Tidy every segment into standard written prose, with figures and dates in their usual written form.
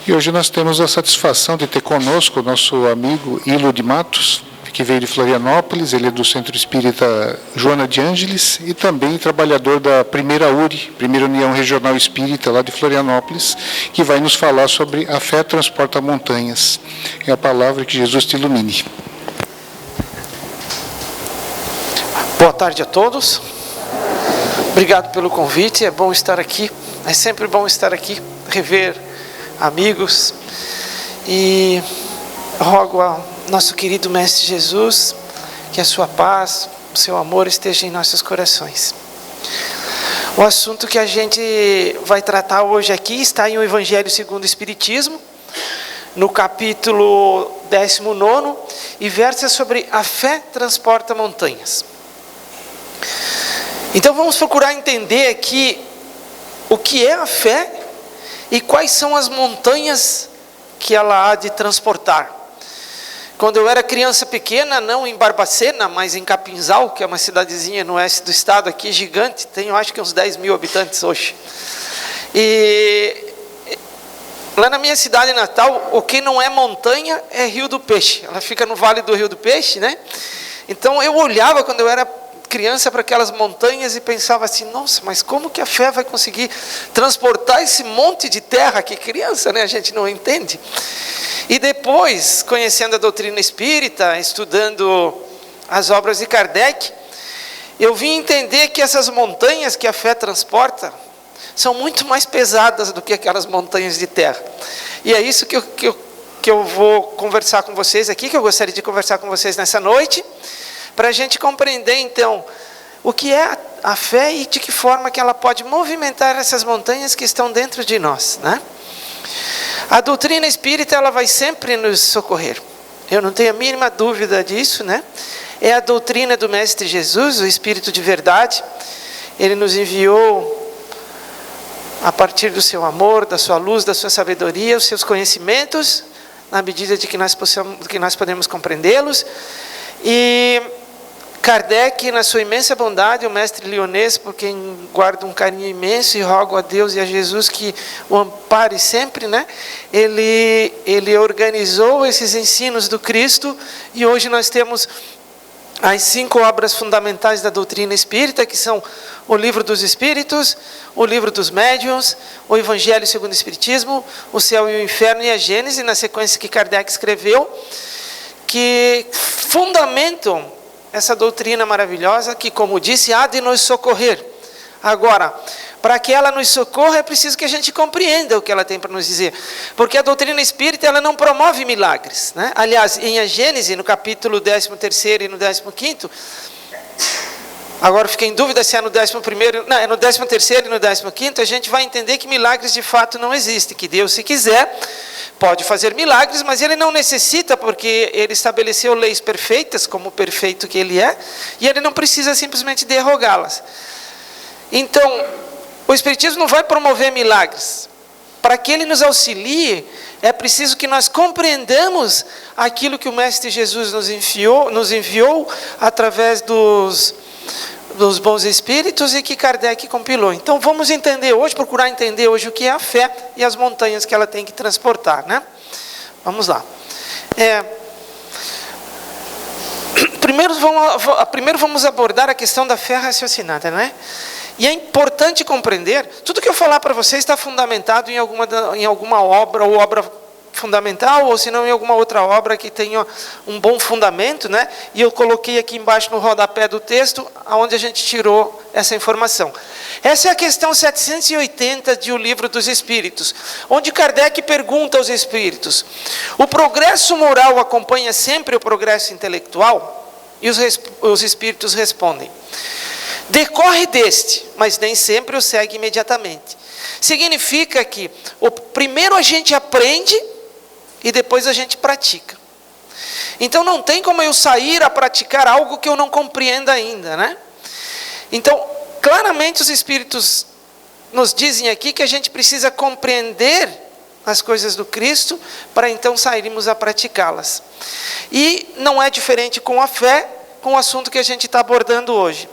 E hoje nós temos a satisfação de ter conosco o nosso amigo Hilo de Matos, que veio de Florianópolis. Ele é do Centro Espírita Joana de Ângeles e também trabalhador da primeira URI, Primeira União Regional Espírita, lá de Florianópolis, que vai nos falar sobre a fé transporta montanhas. É a palavra, que Jesus te ilumine. Boa tarde a todos. Obrigado pelo convite, é bom estar aqui. É sempre bom estar aqui, rever amigos, e rogo ao nosso querido Mestre Jesus que a sua paz, o seu amor esteja em nossos corações. O assunto que a gente vai tratar hoje aqui está em o Evangelho segundo o Espiritismo, no capítulo 19, e versa sobre a fé transporta montanhas. Então vamos procurar entender aqui o que é a fé e quais são as montanhas que ela há de transportar. Quando eu era criança pequena, não em Barbacena, mas em Capinzal, que é uma cidadezinha no oeste do estado aqui, gigante, tem eu acho que uns 10 mil habitantes hoje. E lá na minha cidade natal, o que não é montanha é Rio do Peixe. Ela fica no Vale do Rio do Peixe, né? Então eu olhava quando eu era criança para aquelas montanhas e pensava assim: nossa, mas como que a fé vai conseguir transportar esse monte de terra? Que criança, né? A gente não entende. E depois, conhecendo a doutrina espírita, estudando as obras de Kardec, eu vim entender que essas montanhas que a fé transporta são muito mais pesadas do que aquelas montanhas de terra. E é isso que eu vou conversar com vocês aqui, que eu gostaria de conversar com vocês nessa noite, para a gente compreender, então, o que é a fé e de que forma que ela pode movimentar essas montanhas que estão dentro de nós, né? A doutrina espírita, ela vai sempre nos socorrer. Eu não tenho a mínima dúvida disso, né? É a doutrina do Mestre Jesus, o Espírito de verdade. Ele nos enviou, a partir do seu amor, da sua luz, da sua sabedoria, os seus conhecimentos, na medida de que nós podemos compreendê-los. E Kardec, na sua imensa bondade, o mestre Lyonês, por quem guardo um carinho imenso e rogo a Deus e a Jesus que o ampare sempre, né? Ele organizou esses ensinos do Cristo, e hoje nós temos as 5 obras fundamentais da doutrina espírita, que são o Livro dos Espíritos, o Livro dos Médiuns, o Evangelho segundo o Espiritismo, o Céu e o Inferno e a Gênese, na sequência que Kardec escreveu, que fundamentam essa doutrina maravilhosa que, como disse, há de nos socorrer. Agora, para que ela nos socorra, é preciso que a gente compreenda o que ela tem para nos dizer. Porque a doutrina espírita, ela não promove milagres, né? Aliás, em a Gênese, no capítulo 13º e no 15º, agora fiquei em dúvida se é no 11º, não, é no 13º e no 15º, a gente vai entender que milagres de fato não existem, que Deus, se quiser, pode fazer milagres, mas Ele não necessita, porque Ele estabeleceu leis perfeitas, como o perfeito que Ele é, e Ele não precisa simplesmente derrogá-las. Então, o Espiritismo não vai promover milagres. Para que Ele nos auxilie, é preciso que nós compreendamos aquilo que o Mestre Jesus nos enviou através dos bons espíritos e que Kardec compilou. Então vamos entender hoje, procurar entender hoje o que é a fé e as montanhas que ela tem que transportar, né? Vamos lá. Primeiro vamos abordar a questão da fé raciocinada, né? E é importante compreender, tudo que eu falar para vocês está fundamentado em alguma obra, ou obra fundamental, ou se não em alguma outra obra que tenha um bom fundamento, né? E eu coloquei aqui embaixo no rodapé do texto, aonde a gente tirou essa informação. Essa é a questão 780 de O Livro dos Espíritos, onde Kardec pergunta aos espíritos: o progresso moral acompanha sempre o progresso intelectual? E os espíritos respondem: decorre deste, mas nem sempre o segue imediatamente. Significa que primeiro a gente aprende e depois a gente pratica. Então não tem como eu sair a praticar algo que eu não compreendo ainda, né? Então, claramente os espíritos nos dizem aqui que a gente precisa compreender as coisas do Cristo para então sairmos a praticá-las. E não é diferente com a fé, com o assunto que a gente está abordando hoje.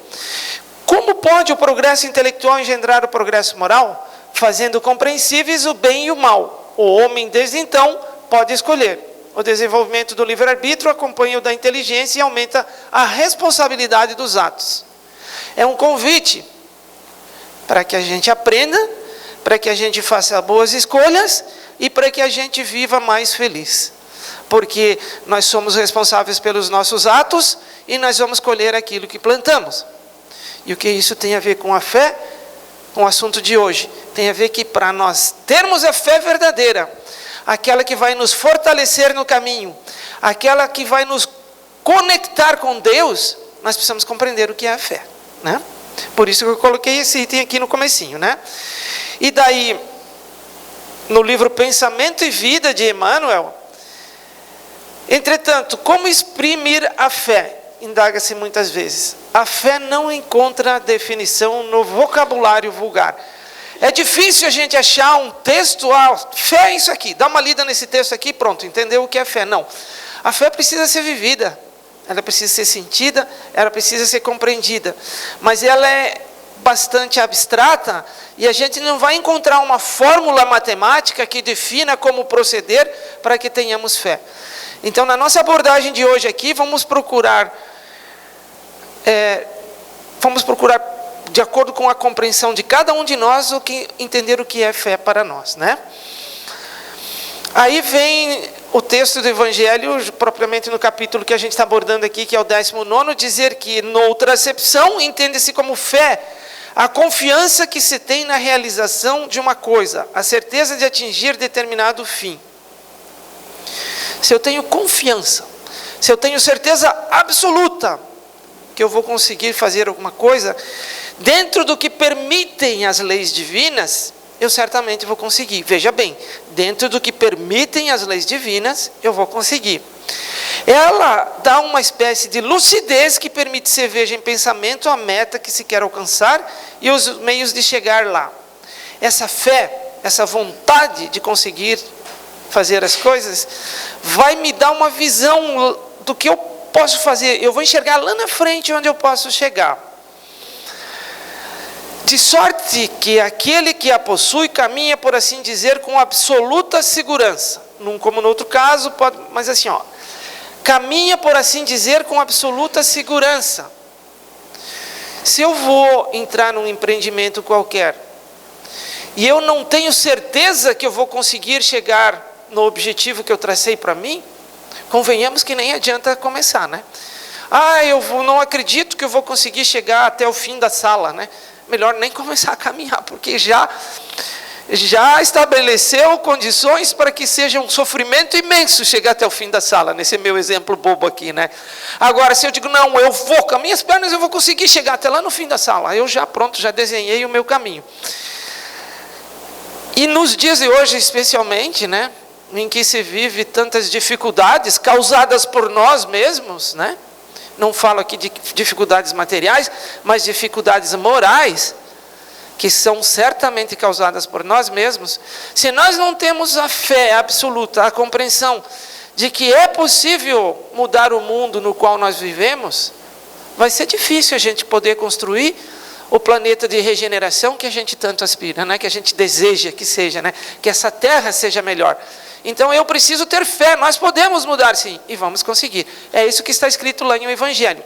Como pode o progresso intelectual engendrar o progresso moral? Fazendo compreensíveis o bem e o mal. O homem, desde então, pode escolher. O desenvolvimento do livre-arbítrio acompanha o da inteligência e aumenta a responsabilidade dos atos. É um convite para que a gente aprenda, para que a gente faça boas escolhas e para que a gente viva mais feliz. Porque nós somos responsáveis pelos nossos atos e nós vamos colher aquilo que plantamos. E o que isso tem a ver com a fé? Com o assunto de hoje. Tem a ver que para nós termos a fé verdadeira, aquela que vai nos fortalecer no caminho, aquela que vai nos conectar com Deus, nós precisamos compreender o que é a fé, né? Por isso que eu coloquei esse item aqui no comecinho, né? E daí, no livro Pensamento e Vida de Emmanuel, entretanto, como exprimir a fé? Indaga-se muitas vezes. A fé não encontra definição no vocabulário vulgar. É difícil a gente achar um texto, fé é isso aqui, dá uma lida nesse texto aqui, pronto, entendeu o que é fé. Não, a fé precisa ser vivida, ela precisa ser sentida, ela precisa ser compreendida. Mas ela é bastante abstrata e a gente não vai encontrar uma fórmula matemática que defina como proceder para que tenhamos fé. Então, na nossa abordagem de hoje aqui, vamos procurar, de acordo com a compreensão de cada um de nós, entender o que é fé para nós, né? Aí vem o texto do Evangelho, propriamente no capítulo que a gente está abordando aqui, que é o 19º, dizer que, noutra acepção, entende-se como fé a confiança que se tem na realização de uma coisa, a certeza de atingir determinado fim. Se eu tenho confiança, se eu tenho certeza absoluta que eu vou conseguir fazer alguma coisa, dentro do que permitem as leis divinas, eu certamente vou conseguir. Veja bem, dentro do que permitem as leis divinas, eu vou conseguir. Ela dá uma espécie de lucidez que permite se veja em pensamento a meta que se quer alcançar e os meios de chegar lá. Essa fé, essa vontade de conseguir fazer as coisas, vai me dar uma visão do que eu posso fazer. Eu vou enxergar lá na frente onde eu posso chegar. De sorte que aquele que a possui caminha, por assim dizer, com absoluta segurança. Num como no outro caso, mas assim, caminha, por assim dizer, com absoluta segurança. Se eu vou entrar num empreendimento qualquer e eu não tenho certeza que eu vou conseguir chegar no objetivo que eu tracei para mim, convenhamos que nem adianta começar, né? Eu não acredito que eu vou conseguir chegar até o fim da sala, né? Melhor nem começar a caminhar, porque já estabeleceu condições para que seja um sofrimento imenso chegar até o fim da sala, nesse meu exemplo bobo aqui, né? Agora, se eu digo, não, eu vou, com as minhas pernas eu vou conseguir chegar até lá no fim da sala, eu já desenhei o meu caminho. E nos dias de hoje, especialmente, né, em que se vive tantas dificuldades causadas por nós mesmos, né? Não falo aqui de dificuldades materiais, mas dificuldades morais, que são certamente causadas por nós mesmos. Se nós não temos a fé absoluta, a compreensão de que é possível mudar o mundo no qual nós vivemos, vai ser difícil a gente poder construir o planeta de regeneração que a gente tanto aspira, né? Que a gente deseja que seja, né? Que essa terra seja melhor. Então eu preciso ter fé, nós podemos mudar sim, e vamos conseguir. É isso que está escrito lá em o Evangelho.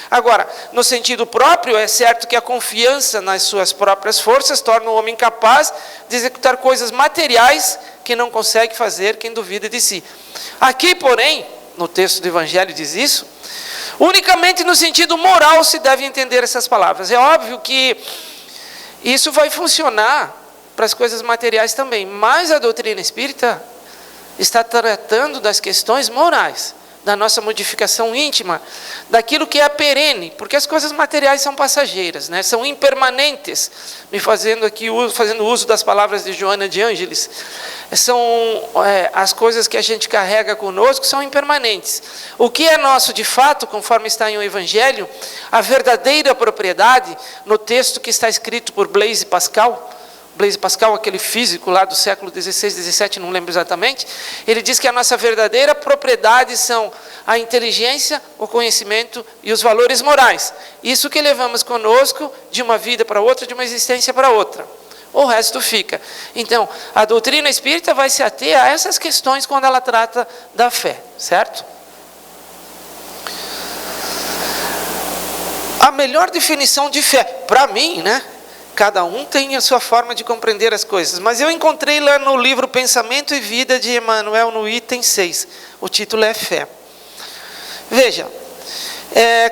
Agora, no sentido próprio, é certo que a confiança nas suas próprias forças torna o homem capaz de executar coisas materiais que não consegue fazer quem duvida de si. Aqui, porém, no texto do Evangelho diz isso, unicamente no sentido moral se deve entender essas palavras. É óbvio que isso vai funcionar para as coisas materiais também, mas a doutrina espírita está tratando das questões morais, da nossa modificação íntima, daquilo que é perene, porque as coisas materiais são passageiras, né? São impermanentes, fazendo uso das palavras de Joana de Ângeles, as coisas que a gente carrega conosco são impermanentes. O que é nosso de fato, conforme está em o Evangelho, a verdadeira propriedade, no texto que está escrito por Blaise Pascal, aquele físico lá do século XVI, XVII, não lembro exatamente, ele diz que a nossa verdadeira propriedade são a inteligência, o conhecimento e os valores morais. Isso que levamos conosco de uma vida para outra, de uma existência para outra. o resto fica. Então, a doutrina espírita vai se ater a essas questões quando ela trata da fé, certo? A melhor definição de fé, para mim, né? Cada um tem a sua forma de compreender as coisas, mas eu encontrei lá no livro Pensamento e Vida de Emmanuel, no item 6, o título é Fé. Veja,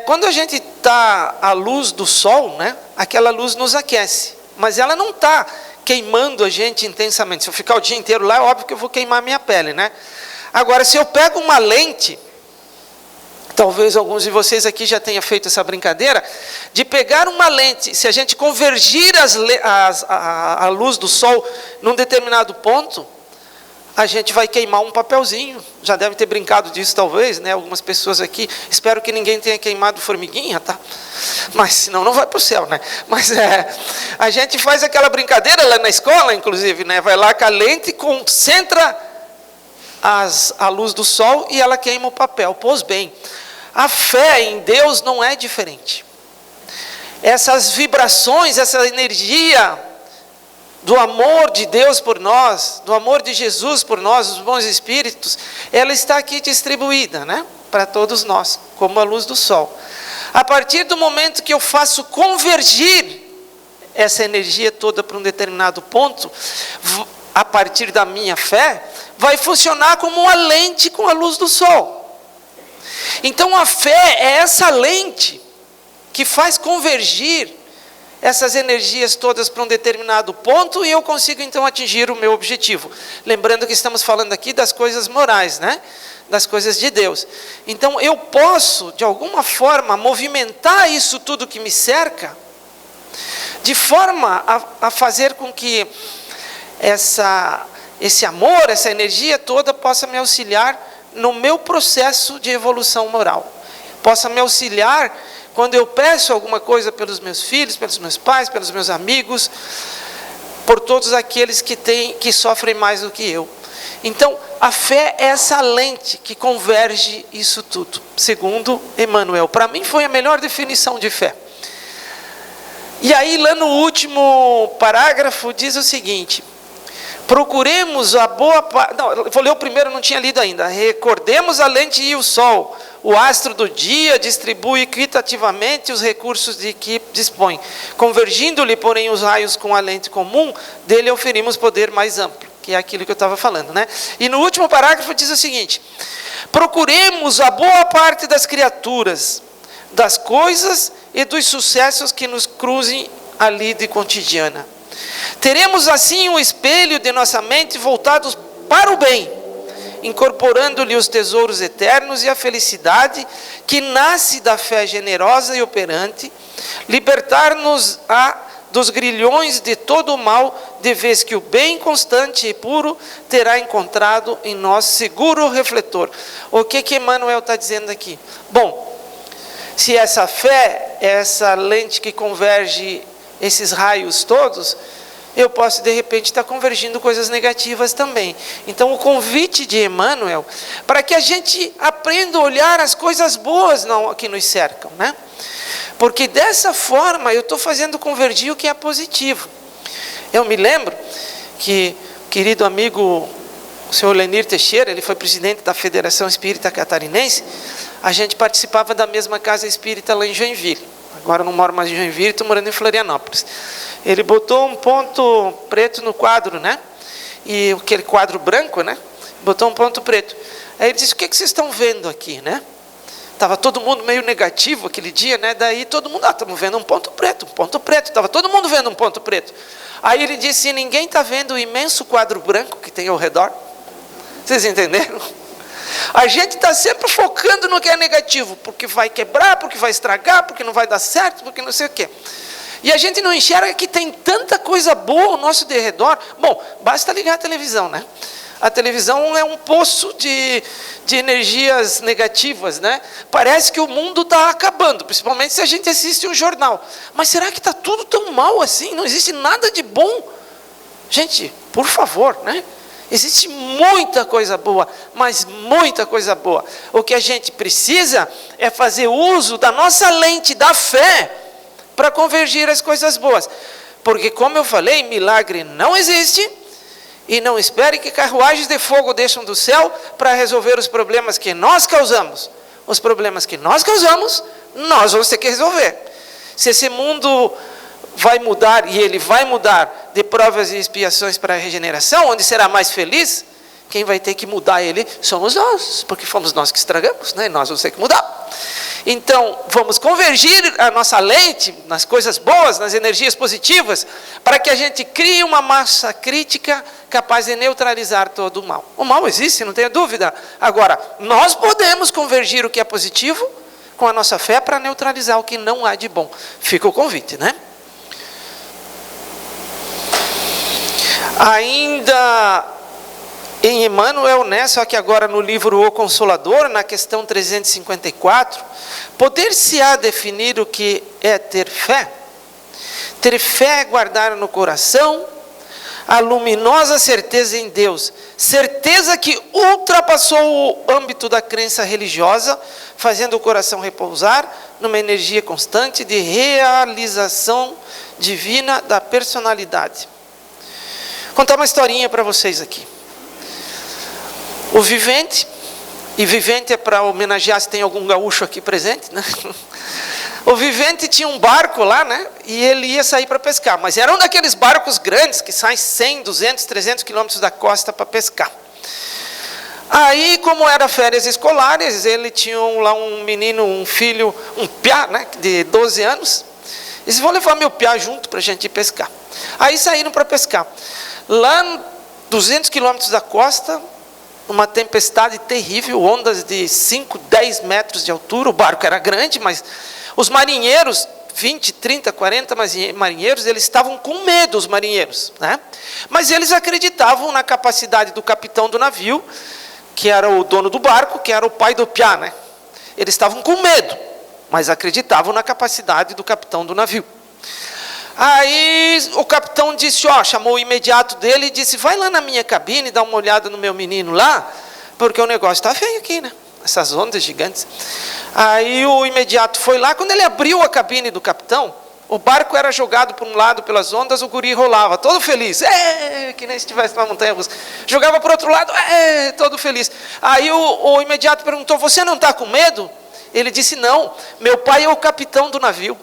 quando a gente está à luz do sol, né, aquela luz nos aquece, mas ela não está queimando a gente intensamente. Se eu ficar o dia inteiro lá, é óbvio que eu vou queimar a minha pele, né? Agora, se eu pego uma lente, talvez alguns de vocês aqui já tenham feito essa brincadeira, de pegar uma lente, se a gente convergir a luz do sol num determinado ponto, a gente vai queimar um papelzinho. Já deve ter brincado disso talvez, né? Algumas pessoas aqui, espero que ninguém tenha queimado formiguinha, tá? Mas senão não vai para o céu, né? Mas a gente faz aquela brincadeira lá na escola, inclusive, né? Vai lá com a lente, concentra a luz do sol e ela queima o papel. Pois bem, a fé em Deus não é diferente. Essas vibrações, essa energia do amor de Deus por nós, do amor de Jesus por nós, os bons espíritos, ela está aqui distribuída, né? Para todos nós, como a luz do sol. A partir do momento que eu faço convergir essa energia toda para um determinado ponto, a partir da minha fé, vai funcionar como uma lente com a luz do sol. Então a fé é essa lente que faz convergir essas energias todas para um determinado ponto e eu consigo então atingir o meu objetivo. Lembrando que estamos falando aqui das coisas morais, né? Das coisas de Deus. Então eu posso, de alguma forma, movimentar isso tudo que me cerca, de forma a fazer com que esse amor, essa energia toda possa me auxiliar no meu processo de evolução moral. Possa me auxiliar quando eu peço alguma coisa pelos meus filhos, pelos meus pais, pelos meus amigos, por todos aqueles que sofrem mais do que eu. Então, a fé é essa lente que converge isso tudo, segundo Emmanuel. Para mim foi a melhor definição de fé. E aí, lá no último parágrafo, diz o seguinte: procuremos a boa parte... Não, vou ler o primeiro, não tinha lido ainda. Recordemos a lente e o sol. O astro do dia distribui equitativamente os recursos de que dispõe. Convergindo-lhe, porém, os raios com a lente comum, dele oferimos poder mais amplo, que é aquilo que eu estava falando, né? E no último parágrafo diz o seguinte: procuremos a boa parte das criaturas, das coisas e dos sucessos que nos cruzem a lide cotidiana. Teremos assim um espelho de nossa mente voltados para o bem, incorporando-lhe os tesouros eternos e a felicidade que nasce da fé generosa e operante, libertar-nos dos grilhões de todo o mal, de vez que o bem constante e puro terá encontrado em nós seguro refletor. O que Emmanuel está dizendo aqui? Bom, se essa fé, essa lente que converge esses raios todos, eu posso de repente estar convergindo coisas negativas também. Então o convite de Emmanuel, para que a gente aprenda a olhar as coisas boas que nos cercam, né? Porque dessa forma eu estou fazendo convergir o que é positivo. Eu me lembro que o querido amigo, o senhor Lenir Teixeira, ele foi presidente da Federação Espírita Catarinense, a gente participava da mesma casa espírita lá em Joinville. Agora eu não moro mais em Joinville, estou morando em Florianópolis. Ele botou um ponto preto no quadro, né? E aquele quadro branco, né? Botou um ponto preto. Aí ele disse: o que vocês estão vendo aqui, né? Estava todo mundo meio negativo aquele dia, né? Daí todo mundo, estamos vendo um ponto preto, um ponto preto. Estava todo mundo vendo um ponto preto. Aí ele disse: ninguém está vendo o imenso quadro branco que tem ao redor? Vocês entenderam? A gente está sempre focando no que é negativo, porque vai quebrar, porque vai estragar, porque não vai dar certo, porque não sei o quê. E a gente não enxerga que tem tanta coisa boa ao nosso derredor. Bom, basta ligar a televisão, né? A televisão é um poço de energias negativas, né? Parece que o mundo está acabando, principalmente se a gente assiste um jornal. Mas será que está tudo tão mal assim? Não existe nada de bom? Gente, por favor, né? Existe muita coisa boa, mas muita coisa boa. O que a gente precisa é fazer uso da nossa lente da fé para convergir as coisas boas. Porque, como eu falei, milagre não existe. E não espere que carruagens de fogo desçam do céu para resolver os problemas que nós causamos. Os problemas que nós causamos, nós vamos ter que resolver. Se esse mundo vai mudar, e ele vai mudar de provas e expiações para a regeneração, onde será mais feliz, quem vai ter que mudar ele somos nós, porque fomos nós que estragamos, né? Nós vamos ter que mudar. Então, vamos convergir a nossa lente nas coisas boas, nas energias positivas, para que a gente crie uma massa crítica capaz de neutralizar todo o mal. O mal existe, não tenha dúvida. Agora, nós podemos convergir o que é positivo com a nossa fé para neutralizar o que não há de bom. Fica o convite, né? Ainda em Emmanuel, né, só que agora no livro O Consolador, na questão 354, poder-se-á definir o que é ter fé? Ter fé é guardar no coração a luminosa certeza em Deus, certeza que ultrapassou o âmbito da crença religiosa, fazendo o coração repousar numa energia constante de realização divina da personalidade. Vou contar uma historinha para vocês aqui. O Vivente, e Vivente é para homenagear se tem algum gaúcho aqui presente, né? O Vivente tinha um barco lá, né? E ele ia sair para pescar, mas era um daqueles barcos grandes que saem 100, 200, 300 quilômetros da costa para pescar. Aí, como era férias escolares, ele tinha lá um menino, um filho, um piá, né? De 12 anos. Eles vão levar meu piá junto para a gente ir pescar. Aí saíram para pescar. Lá, 200 quilômetros da costa, uma tempestade terrível, ondas de 5, 10 metros de altura. O barco era grande, mas os marinheiros, 20, 30, 40 marinheiros, eles estavam com medo, os marinheiros, né? Mas eles acreditavam na capacidade do capitão do navio, que era o dono do barco, que era o pai do piá, né? Eles estavam com medo, mas acreditavam na capacidade do capitão do navio. Aí o capitão disse, chamou o imediato dele e disse, vai lá na minha cabine, dá uma olhada no meu menino lá, porque o negócio está feio aqui, né? Essas ondas gigantes. Aí o imediato foi lá, quando ele abriu a cabine do capitão, o barco era jogado por um lado pelas ondas, o guri rolava, todo feliz, que nem se estivesse na montanha russa. Jogava para o outro lado, todo feliz. Aí o imediato perguntou, você não está com medo? Ele disse, não, meu pai é o capitão do navio.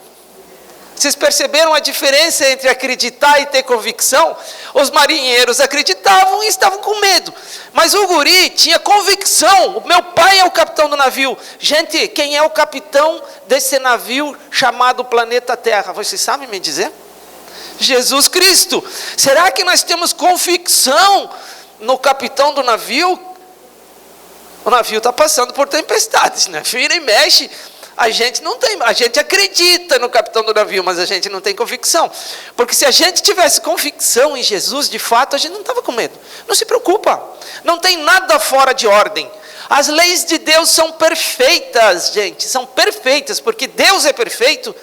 Vocês perceberam a diferença entre acreditar e ter convicção? Os marinheiros acreditavam e estavam com medo. Mas o guri tinha convicção. O meu pai é o capitão do navio. Gente, quem é o capitão desse navio chamado planeta Terra? Vocês sabem me dizer? Jesus Cristo. Será que nós temos convicção no capitão do navio? O navio está passando por tempestades, né? Vira e mexe. A gente não tem, a gente acredita no capitão do navio, mas a gente não tem convicção. Porque se a gente tivesse convicção em Jesus, de fato, a gente não estava com medo. Não se preocupa, não tem nada fora de ordem. As leis de Deus são perfeitas, gente, são perfeitas, porque Deus é perfeito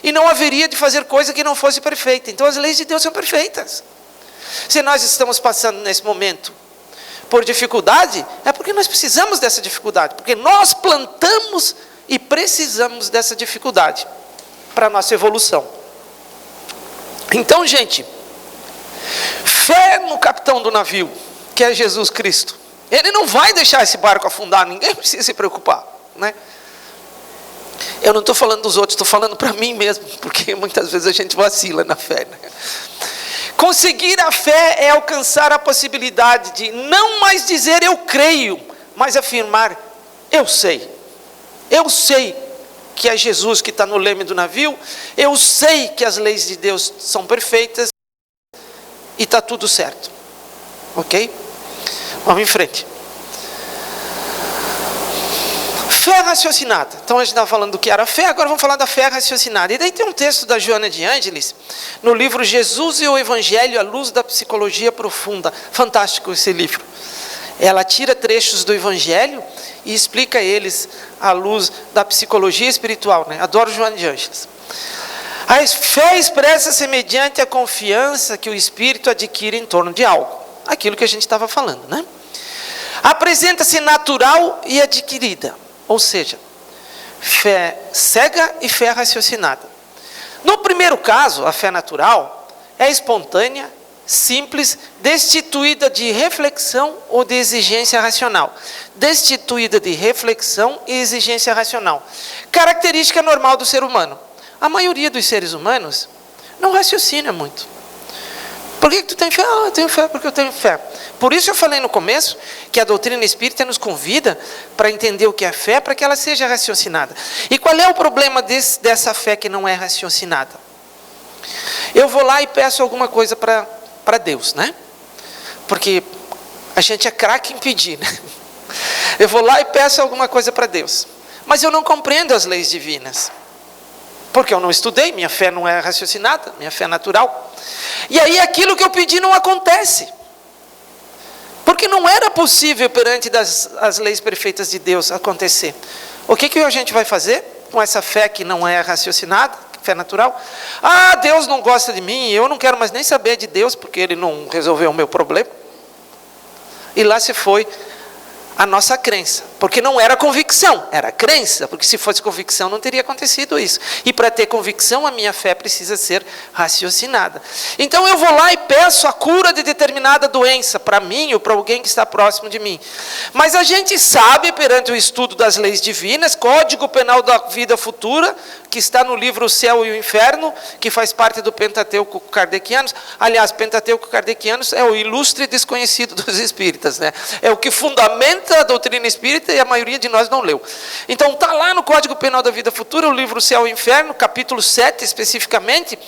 e não haveria de fazer coisa que não fosse perfeita. Então as leis de Deus são perfeitas. Se nós estamos passando nesse momento por dificuldade, é porque nós precisamos dessa dificuldade, porque nós plantamos e precisamos dessa dificuldade para a nossa evolução. Então, gente, fé no capitão do navio, que é Jesus Cristo. Ele não vai deixar esse barco afundar, ninguém precisa se preocupar, né? Eu não estou falando dos outros, estou falando para mim mesmo, porque muitas vezes a gente vacila na fé, né? Conseguir a fé é alcançar a possibilidade de não mais dizer eu creio, mas afirmar eu sei. Eu sei que é Jesus que está no leme do navio, eu sei que as leis de Deus são perfeitas e está tudo certo. Ok? Vamos em frente. Fé raciocinada. Então a gente estava falando do que era fé, agora vamos falar da fé raciocinada. E daí tem um texto da Joana de Ângeles, no livro Jesus e o Evangelho à Luz da Psicologia Profunda. Fantástico esse livro. Ela tira trechos do Evangelho e explica eles à luz da psicologia espiritual, né? Adoro Joana de Ângeles. A fé expressa-se mediante a confiança que o espírito adquire em torno de algo. Aquilo que a gente estava falando, né? Apresenta-se natural e adquirida. Ou seja, fé cega e fé raciocinada. No primeiro caso, a fé natural, é espontânea, simples, destituída de reflexão ou de exigência racional. Destituída de reflexão e exigência racional. Característica normal do ser humano. A maioria dos seres humanos não raciocina muito. Por que tu tem fé? Eu tenho fé porque eu tenho fé. Por isso eu falei no começo que a doutrina espírita nos convida para entender o que é fé, para que ela seja raciocinada. E qual é o problema dessa fé que não é raciocinada? Eu vou lá e peço alguma coisa para Deus, né? Porque a gente é craque em pedir, né? Eu vou lá e peço alguma coisa para Deus, mas eu não compreendo as leis divinas, porque eu não estudei, minha fé não é raciocinada, minha fé é natural. E aí aquilo que eu pedi não acontece, porque não era possível perante as leis perfeitas de Deus acontecer. O que a gente vai fazer com essa fé que não é raciocinada, fé natural? Ah, Deus não gosta de mim, eu não quero mais nem saber de Deus, porque Ele não resolveu o meu problema. E lá se foi a nossa crença, porque não era convicção, era crença, porque se fosse convicção não teria acontecido isso. E para ter convicção, a minha fé precisa ser raciocinada. Então eu vou lá e peço a cura de determinada doença, para mim ou para alguém que está próximo de mim. Mas a gente sabe, perante o estudo das leis divinas, Código Penal da Vida Futura, que está no livro O Céu e o Inferno, que faz parte do Pentateuco Kardecianos. Aliás, Pentateuco Kardecianos é o ilustre desconhecido dos espíritas, né? É o que fundamenta a doutrina espírita e a maioria de nós não leu. Então está lá no Código Penal da Vida Futura, o livro O Céu e o Inferno, capítulo 7 especificamente,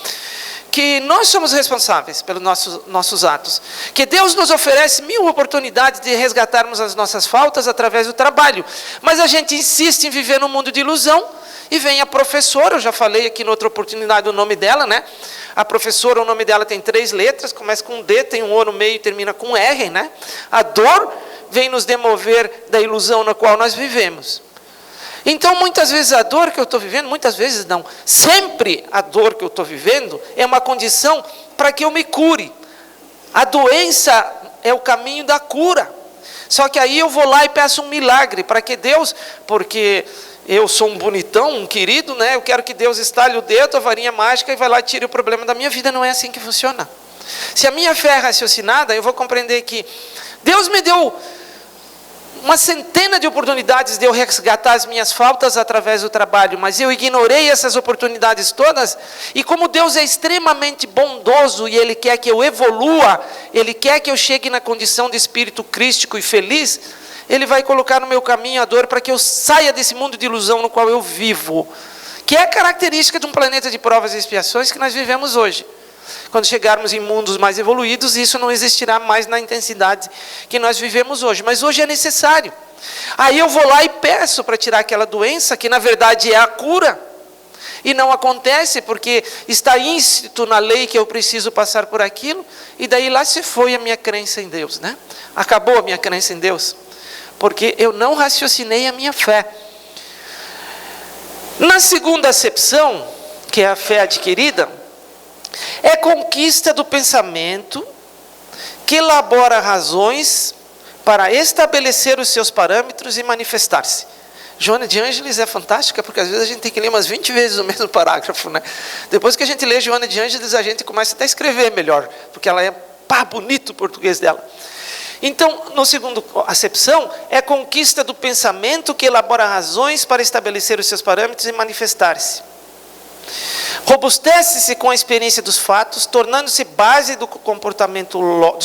que nós somos responsáveis pelos nossos atos, que Deus nos oferece 1000 oportunidades de resgatarmos as nossas faltas através do trabalho, mas a gente insiste em viver num mundo de ilusão. E vem a professora, eu já falei aqui em outra oportunidade o nome dela, né? A professora, o nome dela tem 3 letras, começa com D, tem um O no meio e termina com R, né? A dor vem nos demover da ilusão na qual nós vivemos. Então, muitas vezes a dor que eu estou vivendo, muitas vezes não, sempre a dor que eu estou vivendo é uma condição para que eu me cure. A doença é o caminho da cura. Só que aí eu vou lá e peço um milagre, para que Deus, porque eu sou um bonitão, um querido, né? Eu quero que Deus estale o dedo, a varinha mágica e vai lá e tire o problema da minha vida. Não é assim que funciona. Se a minha fé é raciocinada, eu vou compreender que Deus me deu uma centena de oportunidades de eu resgatar as minhas faltas através do trabalho, mas eu ignorei essas oportunidades todas, e como Deus é extremamente bondoso e Ele quer que eu evolua, Ele quer que eu chegue na condição de espírito crístico e feliz, Ele vai colocar no meu caminho a dor para que eu saia desse mundo de ilusão no qual eu vivo, que é a característica de um planeta de provas e expiações que nós vivemos hoje. Quando chegarmos em mundos mais evoluídos, isso não existirá mais na intensidade que nós vivemos hoje. Mas hoje é necessário. Aí eu vou lá e peço para tirar aquela doença, que na verdade é a cura. E não acontece porque está íncito na lei que eu preciso passar por aquilo. E daí lá se foi a minha crença em Deus, né? Acabou a minha crença em Deus. Porque eu não raciocinei a minha fé. Na segunda acepção, que é a fé adquirida, é conquista do pensamento que elabora razões para estabelecer os seus parâmetros e manifestar-se. Joana de Ângeles é fantástica, porque às vezes a gente tem que ler umas 20 vezes o mesmo parágrafo, né? Depois que a gente lê Joana de Ângeles, a gente começa até a escrever melhor, porque ela é bonito o português dela. Então, no segundo acepção, é conquista do pensamento que elabora razões para estabelecer os seus parâmetros e manifestar-se. Robustece-se com a experiência dos fatos, tornando-se base dos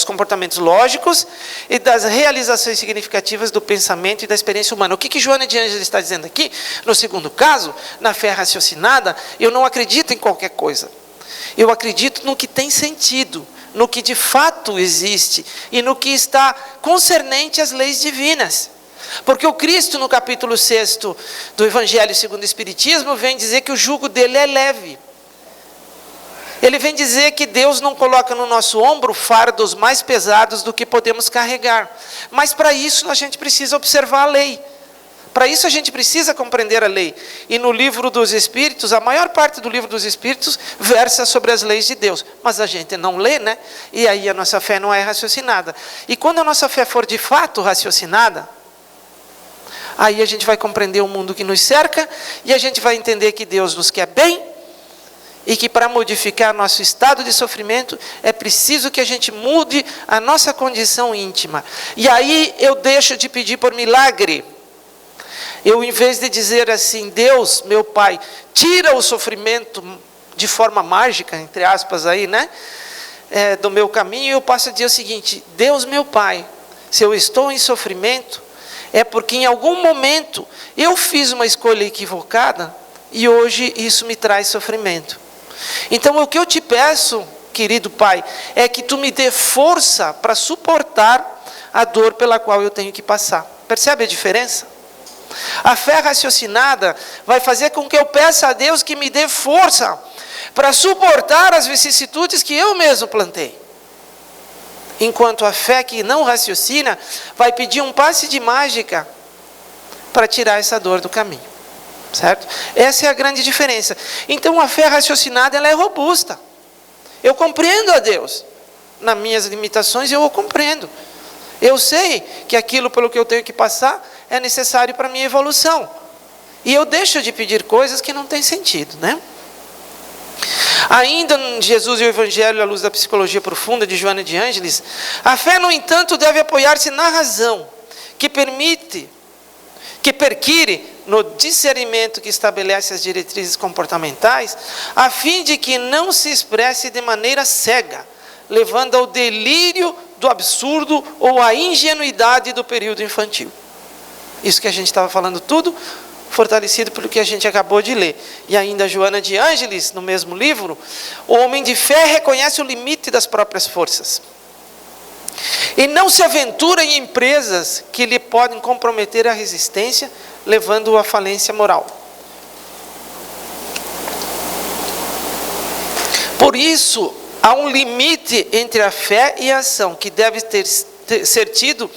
comportamentos lógicos e das realizações significativas do pensamento e da experiência humana. O que Joana de Ângeles está dizendo aqui? No segundo caso, na fé raciocinada, eu não acredito em qualquer coisa. Eu acredito no que tem sentido, no que de fato existe e no que está concernente às leis divinas. Porque o Cristo, no capítulo 6 do Evangelho segundo o Espiritismo, vem dizer que o jugo dele é leve. Ele vem dizer que Deus não coloca no nosso ombro fardos mais pesados do que podemos carregar. Mas para isso a gente precisa observar a lei. Para isso a gente precisa compreender a lei. E no livro dos Espíritos, a maior parte do livro dos Espíritos versa sobre as leis de Deus. Mas a gente não lê, né? E aí a nossa fé não é raciocinada. E quando a nossa fé for de fato raciocinada, aí a gente vai compreender o mundo que nos cerca, e a gente vai entender que Deus nos quer bem, e que para modificar nosso estado de sofrimento é preciso que a gente mude a nossa condição íntima. E aí eu deixo de pedir por milagre. Eu, em vez de dizer assim, Deus, meu Pai, tira o sofrimento de forma mágica, entre aspas aí, né? Do meu caminho, eu passo a dizer o seguinte: Deus, meu Pai, se eu estou em sofrimento, é porque em algum momento eu fiz uma escolha equivocada e hoje isso me traz sofrimento. Então o que eu te peço, querido Pai, é que tu me dê força para suportar a dor pela qual eu tenho que passar. Percebe a diferença? A fé raciocinada vai fazer com que eu peça a Deus que me dê força para suportar as vicissitudes que eu mesmo plantei. Enquanto a fé que não raciocina vai pedir um passe de mágica para tirar essa dor do caminho. Certo? Essa é a grande diferença. Então a fé raciocinada, ela é robusta. Eu compreendo a Deus. Nas minhas limitações eu o compreendo. Eu sei que aquilo pelo que eu tenho que passar é necessário para a minha evolução. E eu deixo de pedir coisas que não têm sentido, né? Ainda em Jesus e o Evangelho à luz da psicologia profunda de Joana de Ângeles, a fé, no entanto, deve apoiar-se na razão, que perquire no discernimento que estabelece as diretrizes comportamentais, a fim de que não se expresse de maneira cega, levando ao delírio do absurdo ou à ingenuidade do período infantil. Isso que a gente estava falando tudo, fortalecido pelo que a gente acabou de ler. E ainda Joana de Ângeles, no mesmo livro, o homem de fé reconhece o limite das próprias forças. E não se aventura em empresas que lhe podem comprometer a resistência, levando-o à falência moral. Por isso, há um limite entre a fé e a ação, que deve ser tido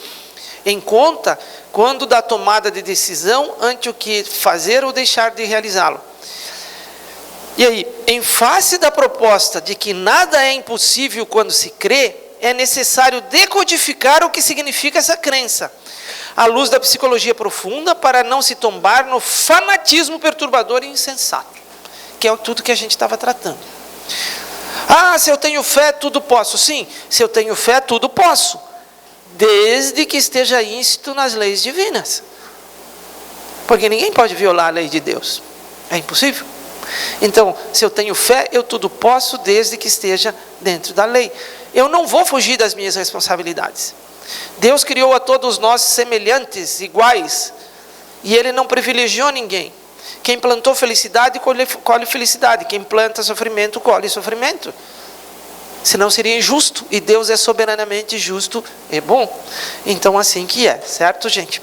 em conta quando da tomada de decisão ante o que fazer ou deixar de realizá-lo. E aí, em face da proposta de que nada é impossível quando se crê, é necessário decodificar o que significa essa crença, à luz da psicologia profunda, para não se tombar no fanatismo perturbador e insensato, que é tudo que a gente estava tratando. Ah, se eu tenho fé, tudo posso. Sim, se eu tenho fé, tudo posso, desde que esteja íncito nas leis divinas. Porque ninguém pode violar a lei de Deus. É impossível. Então, se eu tenho fé, eu tudo posso, desde que esteja dentro da lei. Eu não vou fugir das minhas responsabilidades. Deus criou a todos nós semelhantes, iguais, e Ele não privilegiou ninguém. Quem plantou felicidade, colhe felicidade. Quem planta sofrimento, colhe sofrimento. Senão seria injusto, e Deus é soberanamente justo e bom. Então assim que é, certo, gente?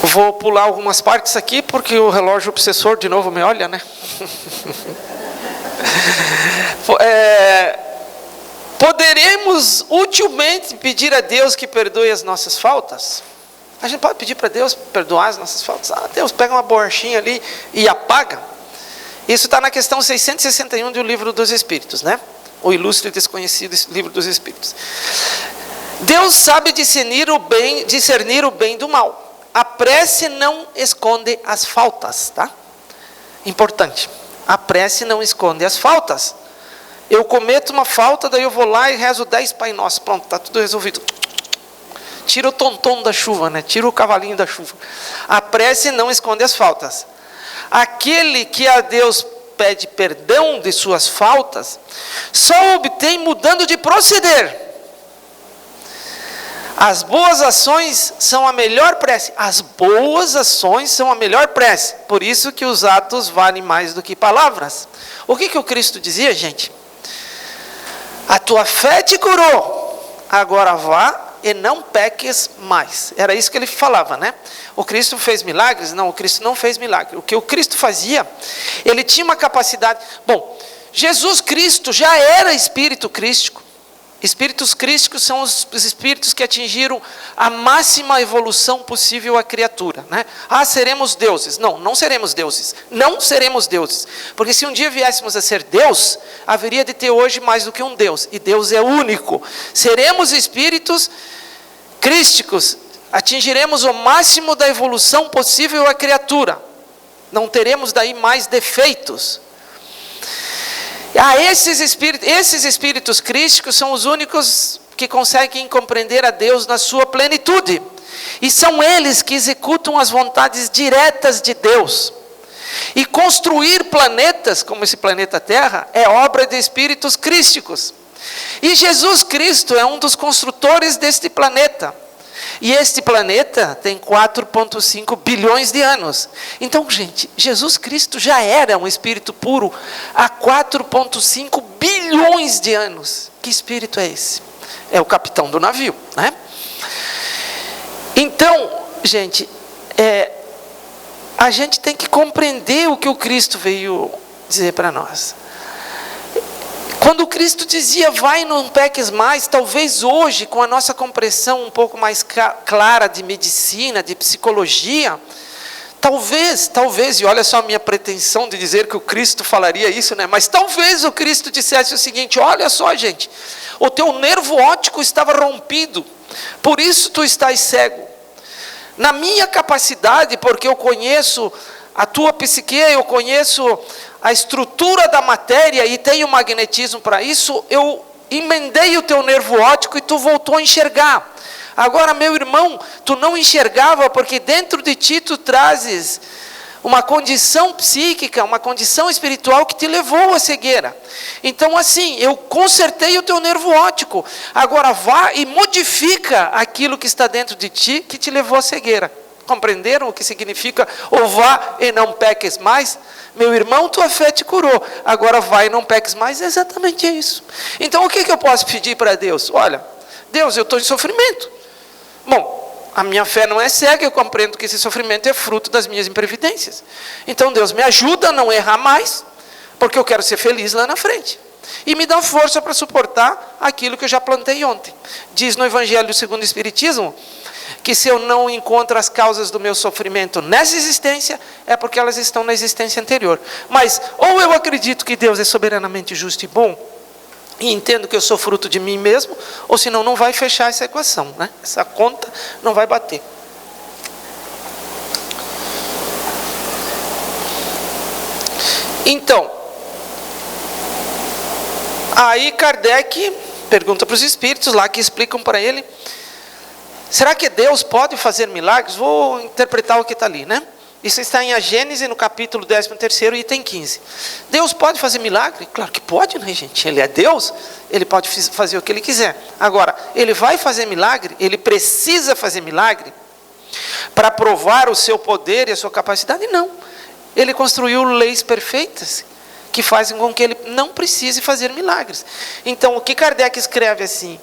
Vou pular algumas partes aqui, porque o relógio obsessor de novo me olha, né? Poderemos utilmente pedir a Deus que perdoe as nossas faltas? A gente pode pedir para Deus perdoar as nossas faltas? Ah, Deus pega uma borrachinha ali e apaga. Isso está na questão 661 do Livro dos Espíritos, né? O ilustre e desconhecido Livro dos Espíritos. Deus sabe discernir o bem do mal. A prece não esconde as faltas, tá? Importante. A prece não esconde as faltas. Eu cometo uma falta, daí eu vou lá e rezo 10 Pai Nosso. Pronto, está tudo resolvido. Tira o tonton da chuva, né? Tira o cavalinho da chuva. A prece não esconde as faltas. Aquele que a Deus pede perdão de suas faltas, só obtém mudando de proceder. As boas ações são a melhor prece. As boas ações são a melhor prece. Por isso que os atos valem mais do que palavras. O que o Cristo dizia, gente? A tua fé te curou. Agora vá e não peques mais. Era isso que ele falava, né? O Cristo fez milagres? Não, o Cristo não fez milagre. O que o Cristo fazia, ele tinha uma capacidade. Bom, Jesus Cristo já era espírito crístico. Espíritos crísticos são os espíritos que atingiram a máxima evolução possível à criatura, né? Ah, seremos deuses. Não, não seremos deuses. Não seremos deuses. Porque se um dia viéssemos a ser Deus, haveria de ter hoje mais do que um Deus. E Deus é único. Seremos espíritos crísticos. Atingiremos o máximo da evolução possível à criatura. Não teremos daí mais defeitos. Esses espíritos crísticos são os únicos que conseguem compreender a Deus na sua plenitude. E são eles que executam as vontades diretas de Deus. E construir planetas, como esse planeta Terra, é obra de espíritos crísticos. E Jesus Cristo é um dos construtores deste planeta. E este planeta tem 4,5 bilhões de anos. Então, gente, Jesus Cristo já era um espírito puro há 4,5 bilhões de anos. Que espírito é esse? É o capitão do navio, né? Então, gente, a gente tem que compreender o que o Cristo veio dizer para nós. Quando o Cristo dizia, vai, não peques mais, talvez hoje, com a nossa compreensão um pouco mais clara de medicina, de psicologia, talvez, e olha só a minha pretensão de dizer que o Cristo falaria isso, né? Mas talvez o Cristo dissesse o seguinte, olha só, gente, o teu nervo óptico estava rompido, por isso tu estás cego. Na minha capacidade, porque eu conheço a tua psique, eu conheço a estrutura da matéria e tenho magnetismo para isso, eu emendei o teu nervo óptico e tu voltou a enxergar. Agora, meu irmão, tu não enxergava porque dentro de ti tu trazes uma condição psíquica, uma condição espiritual que te levou à cegueira. Então assim, eu consertei o teu nervo óptico, agora vá e modifica aquilo que está dentro de ti que te levou à cegueira. Compreenderam o que significa ou vá e não peques mais? Meu irmão, tua fé te curou, agora vai e não peques mais, é exatamente isso. Então o que eu posso pedir para Deus? Olha, Deus, eu estou em sofrimento. Bom, a minha fé não é cega, eu compreendo que esse sofrimento é fruto das minhas imprevidências. Então Deus me ajuda a não errar mais, porque eu quero ser feliz lá na frente. E me dá força para suportar aquilo que eu já plantei ontem. Diz no Evangelho segundo o Espiritismo, que se eu não encontro as causas do meu sofrimento nessa existência, é porque elas estão na existência anterior. Mas, ou eu acredito que Deus é soberanamente justo e bom, e entendo que eu sou fruto de mim mesmo, ou senão não vai fechar essa equação, né? Essa conta não vai bater. Então, aí Kardec pergunta para os espíritos lá que explicam para ele, será que Deus pode fazer milagres? Vou interpretar o que está ali, né? Isso está em A Gênese, no capítulo 13º, item 15. Deus pode fazer milagre? Claro que pode, né, gente? Ele é Deus, ele pode fazer o que ele quiser. Agora, ele vai fazer milagre? Ele precisa fazer milagre para provar o seu poder e a sua capacidade? Não. Ele construiu leis perfeitas que fazem com que ele não precise fazer milagres. Então, o que Kardec escreve assim,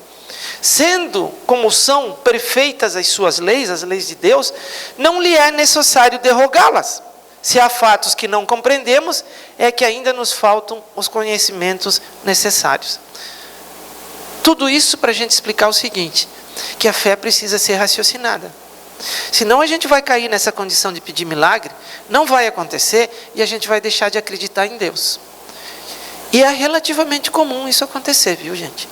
sendo como são perfeitas as suas leis, as leis de Deus, não lhe é necessário derrogá-las. Se há fatos que não compreendemos, é que ainda nos faltam os conhecimentos necessários. Tudo isso para a gente explicar o seguinte, que a fé precisa ser raciocinada. Senão a gente vai cair nessa condição de pedir milagre, não vai acontecer e a gente vai deixar de acreditar em Deus. E é relativamente comum isso acontecer, viu, gente?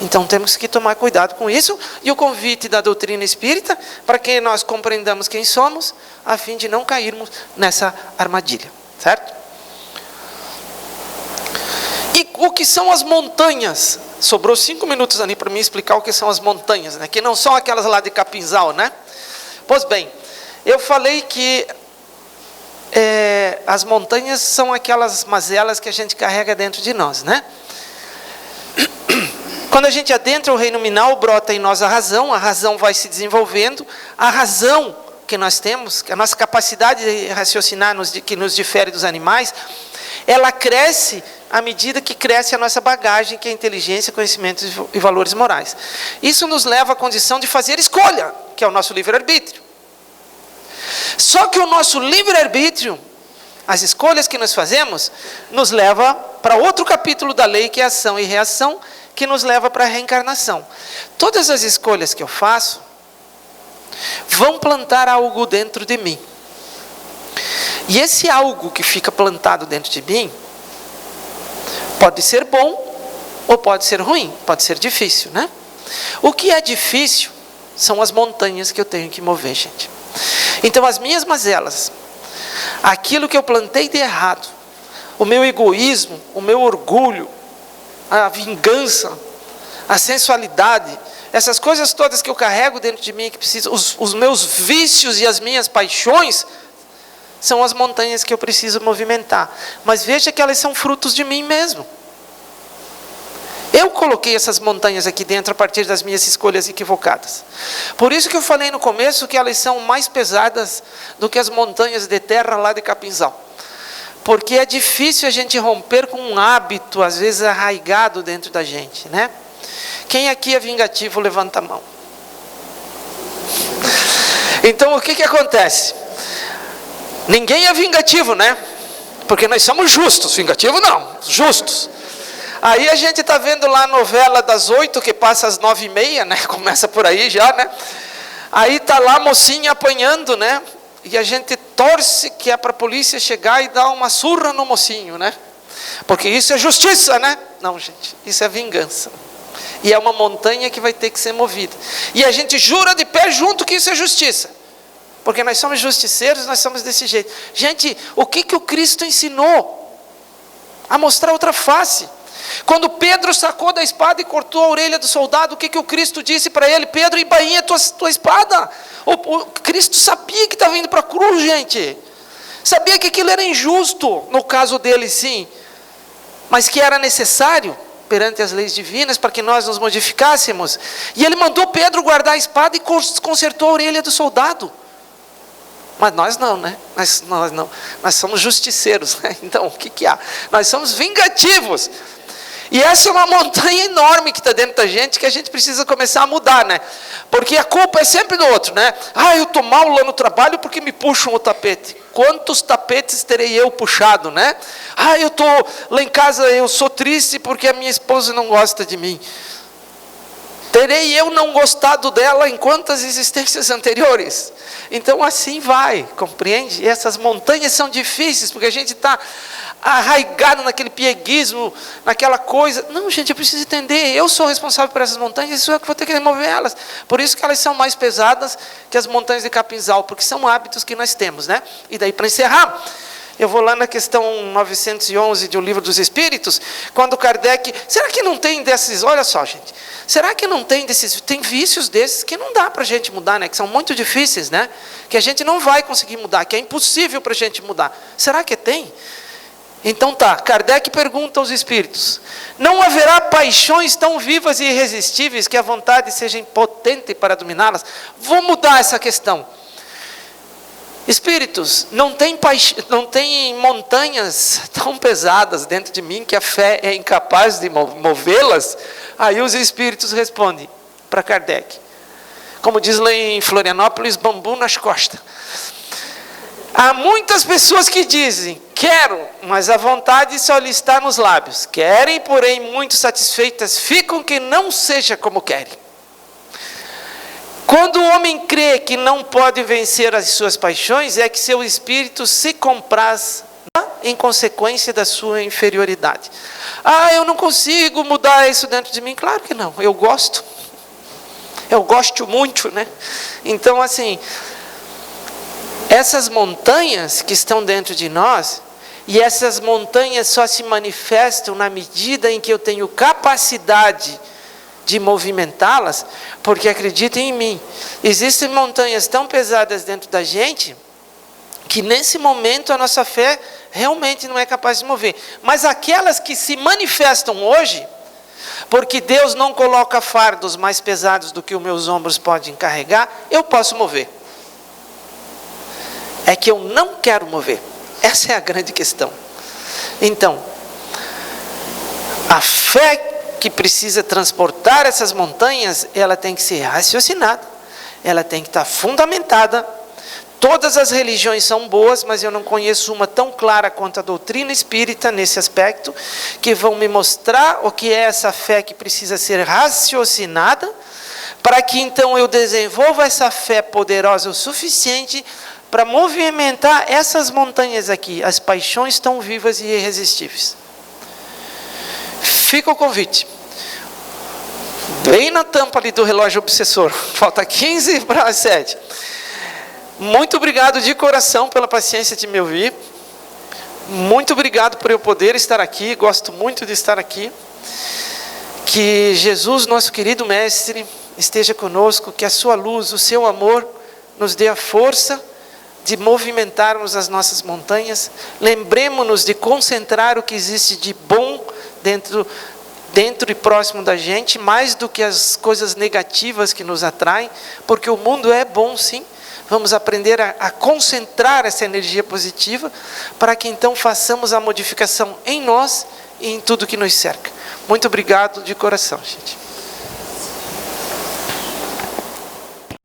Então temos que tomar cuidado com isso, e o convite da doutrina espírita para que nós compreendamos quem somos, a fim de não cairmos nessa armadilha, certo? E o que são as montanhas? Sobrou 5 minutos ali para mim explicar o que são as montanhas, né? Que não são aquelas lá de Capinzal, né? Pois bem, eu falei que as montanhas são aquelas mazelas que a gente carrega dentro de nós, né? Quando a gente adentra o reino nominal, brota em nós a razão vai se desenvolvendo, a razão que nós temos, a nossa capacidade de raciocinar que nos difere dos animais, ela cresce à medida que cresce a nossa bagagem, que é inteligência, conhecimentos e valores morais. Isso nos leva à condição de fazer escolha, que é o nosso livre-arbítrio. Só que o nosso livre-arbítrio, as escolhas que nós fazemos, nos leva para outro capítulo da lei, que é ação e reação, que nos leva para a reencarnação. Todas as escolhas que eu faço vão plantar algo dentro de mim. E esse algo que fica plantado dentro de mim pode ser bom ou pode ser ruim, pode ser difícil, né? O que é difícil são as montanhas que eu tenho que mover, gente. Então as minhas mazelas, aquilo que eu plantei de errado, o meu egoísmo, o meu orgulho, a vingança, a sensualidade, essas coisas todas que eu carrego dentro de mim, que preciso, os meus vícios e as minhas paixões, são as montanhas que eu preciso movimentar. Mas veja que elas são frutos de mim mesmo. Eu coloquei essas montanhas aqui dentro a partir das minhas escolhas equivocadas. Por isso que eu falei no começo que elas são mais pesadas do que as montanhas de terra lá de Capinzal. Porque é difícil a gente romper com um hábito, às vezes arraigado dentro da gente, né? Quem aqui é vingativo, levanta a mão. Então o que acontece? Ninguém é vingativo, né? Porque nós somos justos, vingativo não, justos. Aí a gente está vendo lá a novela das 8, que passa às 9h30, né? Começa por aí já, né? Aí está lá a mocinha apanhando, né? E a gente torce que é para a polícia chegar e dar uma surra no mocinho, né? Porque isso é justiça, né? Não, gente, isso é vingança. E é uma montanha que vai ter que ser movida. E a gente jura de pé junto que isso é justiça. Porque nós somos justiceiros, nós somos desse jeito. Gente, o que o Cristo ensinou? A mostrar outra face. Quando Pedro sacou da espada e cortou a orelha do soldado, o que o Cristo disse para ele? Pedro, embainha tua espada. O Cristo sabia que estava indo para a cruz, gente. Sabia que aquilo era injusto, no caso dele sim. Mas que era necessário perante as leis divinas para que nós nos modificássemos. E ele mandou Pedro guardar a espada e consertou a orelha do soldado. Mas nós não, né? Nós não. Nós somos justiceiros, né? Então, o que há? Nós somos vingativos. E essa é uma montanha enorme que está dentro da gente, que a gente precisa começar a mudar, né? Porque a culpa é sempre do outro, né? Ah, eu estou mal lá no trabalho porque me puxam o tapete. Quantos tapetes terei eu puxado, né? Ah, eu estou lá em casa, eu sou triste porque a minha esposa não gosta de mim. Terei eu não gostado dela em quantas existências anteriores? Então assim vai, compreende? E essas montanhas são difíceis, porque a gente está arraigado naquele pieguismo, naquela coisa. Não, gente, eu preciso entender, eu sou responsável por essas montanhas, isso é que vou ter que remover elas. Por isso que elas são mais pesadas que as montanhas de Capinzal, porque são hábitos que nós temos, né? E daí, para encerrar, eu vou lá na questão 911 de O Livro dos Espíritos, quando Kardec, será que não tem desses, olha só, gente, será que não tem desses, tem vícios desses que não dá para a gente mudar, né? Que são muito difíceis, né? Que a gente não vai conseguir mudar, que é impossível para a gente mudar. Será que tem? Então tá, Kardec pergunta aos espíritos: não haverá paixões tão vivas e irresistíveis que a vontade seja impotente para dominá-las? Vou mudar essa questão. Espíritos, não tem montanhas tão pesadas dentro de mim que a fé é incapaz de movê-las? Aí os espíritos respondem para Kardec, como diz lá em Florianópolis, bambu nas costas. Há muitas pessoas que dizem, quero, mas a vontade só lhe está nos lábios. Querem, porém, muito satisfeitas ficam que não seja como querem. Quando o homem crê que não pode vencer as suas paixões, é que seu espírito se compraz em consequência da sua inferioridade. Ah, eu não consigo mudar isso dentro de mim. Claro que não, eu gosto. Eu gosto muito, né? Então, assim, essas montanhas que estão dentro de nós, e essas montanhas só se manifestam na medida em que eu tenho capacidade de movimentá-las, porque acreditem em mim, existem montanhas tão pesadas dentro da gente, que nesse momento a nossa fé realmente não é capaz de mover. Mas aquelas que se manifestam hoje, porque Deus não coloca fardos mais pesados do que os meus ombros podem carregar, eu posso mover. É que eu não quero mover. Essa é a grande questão. Então, a fé que precisa transportar essas montanhas, ela tem que ser raciocinada, ela tem que estar fundamentada. Todas as religiões são boas, mas eu não conheço uma tão clara quanto a doutrina espírita nesse aspecto, que vão me mostrar o que é essa fé que precisa ser raciocinada, para que então eu desenvolva essa fé poderosa o suficiente para movimentar essas montanhas aqui. As paixões tão vivas e irresistíveis. Fica o convite. Bem na tampa ali do relógio obsessor. Falta 15 para as 7. Muito obrigado de coração pela paciência de me ouvir. Muito obrigado por eu poder estar aqui. Gosto muito de estar aqui. Que Jesus, nosso querido Mestre, esteja conosco. Que a sua luz, o seu amor, nos dê a força de movimentarmos as nossas montanhas. Lembremos-nos de concentrar o que existe de bom dentro e próximo da gente, mais do que as coisas negativas que nos atraem, porque o mundo é bom sim. Vamos aprender a concentrar essa energia positiva, para que então façamos a modificação em nós e em tudo que nos cerca. Muito obrigado de coração, gente.